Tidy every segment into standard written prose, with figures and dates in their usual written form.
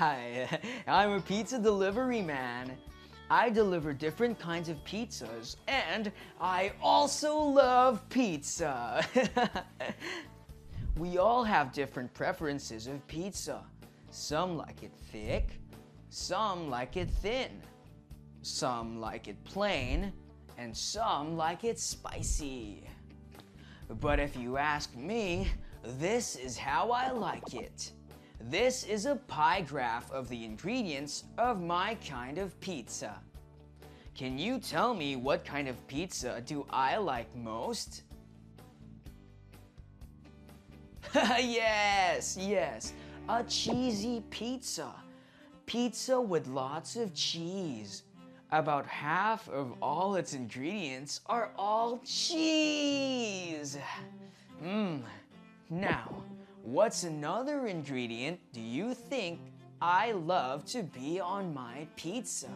Hi, I'm a pizza delivery man. I deliver different kinds of pizzas, and I also love pizza. We all have different preferences of pizza. Some like it thick, some like it thin, some like it plain, and some like it spicy. But if you ask me, this is how I like it. This is a pie graph of the ingredients of my kind of pizza. Can you tell me what kind of pizza do I like most? Yes, a cheesy pizza. Pizza with lots of cheese. About half of all its ingredients are all cheese. Now, what's another ingredient do you think I love to be on my pizza?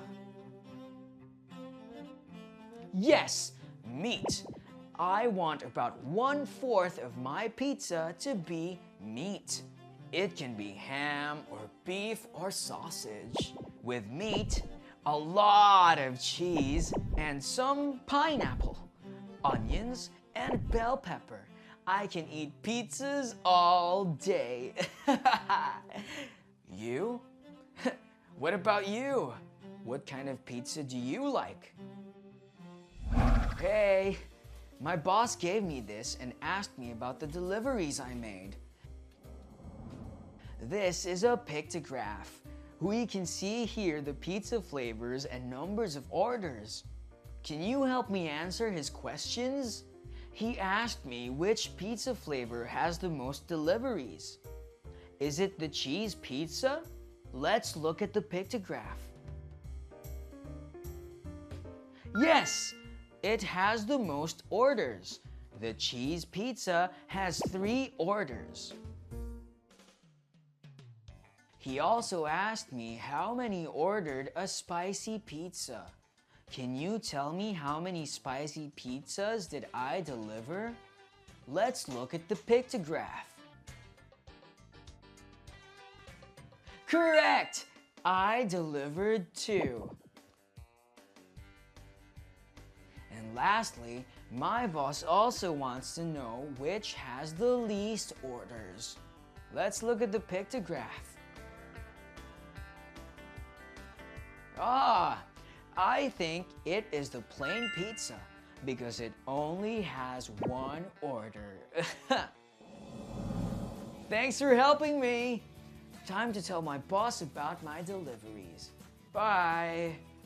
Yes, meat. I want about 1/4 of my pizza to be meat. It can be ham or beef or sausage. With meat, a lot of cheese and some pineapple, onions, and bell pepper. I can eat pizzas all day. You? What about you? What kind of pizza do you like? Hey, my boss gave me this and asked me about the deliveries I made. This is a pictograph. We can see here the pizza flavors and numbers of orders. Can you help me answer his questions? He asked me which pizza flavor has the most deliveries. Is it the cheese pizza? Let's look at the pictograph. Yes, it has the most orders. The cheese pizza has 3 orders. He also asked me how many ordered a spicy pizza. Can you tell me how many spicy pizzas did I deliver? Let's look at the pictograph. Correct! I delivered 2. And lastly, my boss also wants to know which has the least orders. Let's look at the pictograph. I think it is the plain pizza because it only has 1 order. Thanks for helping me. Time to tell my boss about my deliveries. Bye.